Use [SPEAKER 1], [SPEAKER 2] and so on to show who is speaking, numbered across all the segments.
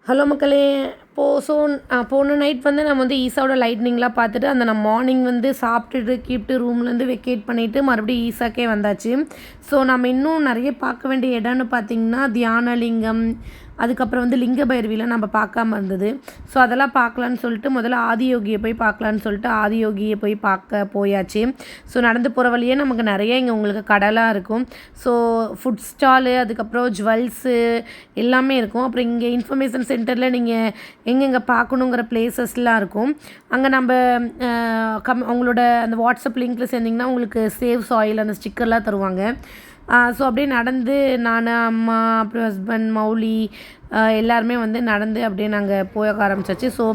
[SPEAKER 1] Hello மக்களே! போன night வந்து நம்ம வந்து ஈசாவோட லைட்னிங்லாம் பார்த்துட்டு, நம்ம மார்னிங் வந்து சாப்பிட்டுட்டு கீப்ட்டு ரூம்லேருந்து வெக்கேட் பண்ணிவிட்டு மறுபடியும் ஈசாக்கே வந்தாச்சு. ஸோ நம்ம இன்னும் நிறைய பார்க்க வேண்டிய இடம்னு பார்த்தீங்கன்னா, தியானலிங்கம், அதுக்கப்புறம் வந்து லிங்க பைரவிலாம் நம்ம பார்க்காம இருந்தது. ஸோ அதெல்லாம் பார்க்கலான்னு சொல்லிட்டு முதல்ல ஆதியோகியை போய் பார்க்கலான்னு சொல்லிட்டு ஆதியோகியை போய் பார்க்க போயாச்சு. ஸோ நடந்து போகிற வழியே நமக்கு நிறைய இங்கே உங்களுக்கு கடைலாம் இருக்கும். ஸோ ஃபுட் ஸ்டாலு, அதுக்கப்புறம் ஜுவல்ஸு எல்லாமே இருக்கும். அப்புறம் இங்கே இன்ஃபர்மேஷன் சென்டரில் நீங்கள் எங்கெங்கே பார்க்கணுங்கிற பிளேசஸ்லாம் இருக்கும். அங்கே நம்ம அவங்களோட அந்த வாட்ஸ்அப் லிங்க்கில் சேர்ந்திங்கன்னா உங்களுக்கு சேவ் சாயில் அந்த ஸ்டிக்கர்லாம் தருவாங்க. ஸோ அப்படியே நடந்து நான், அம்மா, அப்புறம் ஹஸ்பண்ட், மௌலி எல்லாருமே வந்து நடந்து அப்படியே நாங்கள் போக ஆரம்பிச்சாச்சு. ஸோ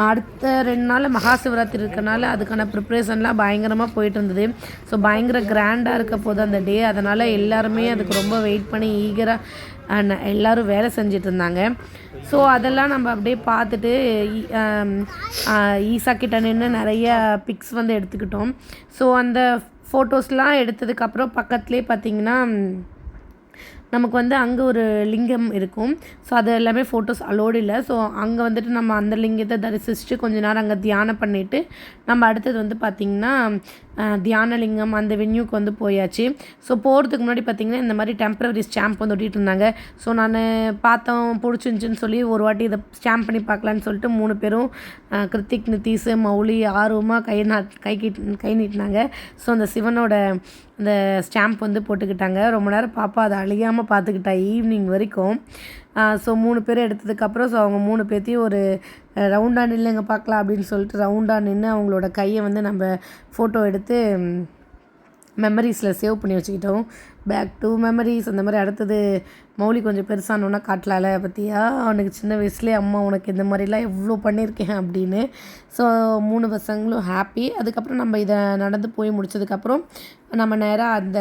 [SPEAKER 1] அடுத்த 2 நாள் மகா சிவராத்திரி இருக்கனால அதுக்கான ப்ரிப்ரேஷன்லாம் பயங்கரமாக போயிட்டு இருந்தது. ஸோ பயங்கர கிராண்டாக இருக்க போது அந்த டே. அதனால் எல்லாருமே அதுக்கு ரொம்ப வெயிட் பண்ணி ஈகராக எல்லோரும் வேலை செஞ்சிட்ருந்தாங்க. ஸோ அதெல்லாம் நம்ம அப்படியே பார்த்துட்டு ஈசா கிட்ட நின்று நிறைய பிக்ஸ் வந்து எடுத்துக்கிட்டோம். ஸோ அந்த ஃபோட்டோஸ்லாம் எடுத்ததுக்கப்புறம் பக்கத்துலேயே பார்த்திங்கன்னா நமக்கு வந்து அங்கே ஒரு லிங்கம் இருக்கும். ஸோ அது எல்லாமே ஃபோட்டோஸ் அலோடு இல்லை. ஸோ அங்கே வந்துட்டு நம்ம அந்த லிங்கத்தை தரிசிச்சுட்டு கொஞ்ச நேரம் அங்கே தியானம் பண்ணிவிட்டு நம்ம அடுத்தது வந்து பார்த்திங்கன்னா தியானலிங்கம் அந்த வென்யூக்கு வந்து போயாச்சு. ஸோ போகிறதுக்கு முன்னாடி பார்த்திங்கன்னா இந்த மாதிரி டெம்ப்ரவரி ஸ்டாம்ப் வந்து ஒட்டிகிட்டு இருந்தாங்க. ஸோ நான் பார்த்தோம் பிடிச்சிருந்துச்சின்னு சொல்லி ஒரு வாட்டி இதை ஸ்டாம்ப் பண்ணி பார்க்கலான்னு சொல்லிட்டு 3 பேரும் கிருத்திக், நித்தீஷ், மௌலி ஆர்வமாக கை நீட்டினாங்க. ஸோ அந்த சிவனோட அந்த ஸ்டாம்ப் வந்து போட்டுக்கிட்டாங்க. ரொம்ப நேரம் பாப்பா அதை அழியாமல் பார்த்துக்கிட்டா ஈவினிங் வரைக்கும். ஸோ 3 பேர் எடுத்ததுக்கப்புறம் ஸோ அவங்க 3 பேர்த்தையும் ஒரு ரவுண்டாக நில்லுங்க பார்க்கலாம் அப்படின்னு சொல்லிட்டு ரவுண்டாக நின்று அவங்களோட கையை வந்து நம்ம ஃபோட்டோ எடுத்து மெமரிஸில் சேவ் பண்ணி வச்சுக்கிட்டோம். Back to memories. அந்த மாதிரி அடுத்தது மௌலி கொஞ்சம் பெருசானோன்னா காட்டலால பார்த்தியா, அவனுக்கு சின்ன வயசுலேயே அம்மா உனக்கு இந்த மாதிரிலாம் எவ்வளோ பண்ணியிருக்கேன் அப்படின்னு. ஸோ 3 பசங்களும் ஹாப்பி. அதுக்கப்புறம் நம்ம இதை நடந்து போய் முடிச்சதுக்கப்புறம் நம்ம நேராக அந்த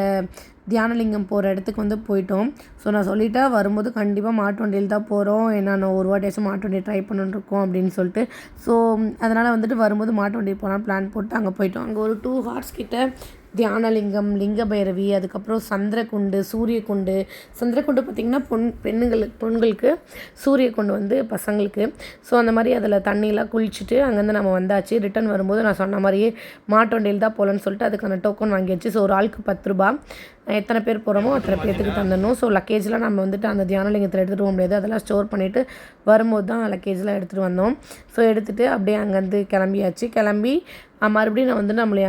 [SPEAKER 1] தியானலிங்கம் போகிற இடத்துக்கு வந்து போயிட்டோம். ஸோ நான் சொல்லிட்டேன் வரும்போது கண்டிப்பாக மாட்டு வண்டியில் தான் போகிறோம். ஏன்னா நான் ஒரு வாட்டியாச்சும் மாட்டு வண்டியை ட்ரை பண்ணிட்டுருக்கோம் அப்படின்னு சொல்லிட்டு. ஸோ அதனால் வந்துட்டு வரும்போது மாட்டு வண்டி போனால் பிளான் போட்டு அங்கே போயிட்டோம். அங்கே ஒரு 2 ஹார்ஸ் கிட்ட தியானலிங்கம், லிங்க பைரவி, அதுக்கப்புறம் சந்திரகுண்டு, சூரியகுண்டு. சந்திரகுண்டு பார்த்திங்கன்னா பெண்களுக்கு, சூரியகுண்டு வந்து பசங்களுக்கு. ஸோ அந்த மாதிரி அதில் தண்ணியெலாம் குளிச்சுட்டு அங்கேருந்து நம்ம வந்தாச்சு. ரிட்டன் வரும்போது நான் சொன்ன மாதிரியே மாட்டு வண்டியில் தான் போகலன்னு சொல்லிட்டு அதுக்கான டோக்கன் வாங்கியாச்சு. ஸோ ஒரு ஆளுக்கு 10 ரூபா. எத்தனை பேர் போகிறோமோ அத்தனை பேர்த்துக்கு தந்துடணும். ஸோ லக்கேஜ்லாம் நம்ம வந்துட்டு அந்த தியானலிங்கத்தில் எடுத்துகிட்டு போக முடியாது. அதெல்லாம் ஸ்டோர் பண்ணிவிட்டு வரும்போது தான் லக்கேஜ்லாம் எடுத்துகிட்டு வந்தோம். ஸோ எடுத்துகிட்டு அப்படியே அங்கேருந்து கிளம்பி மறுபடியும் நான் வந்து நம்மளை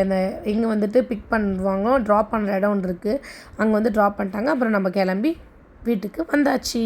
[SPEAKER 1] அந்த இங்கே வந்துட்டு பிக் பண்ணுவாங்க, ட்ராப் பண்ணுற இடம் ஒன்று இருக்குது. அங்கே வந்து ட்ராப் பண்ணிட்டாங்க. அப்புறம் நம்ம கிளம்பி வீட்டுக்கு வந்தாச்சு.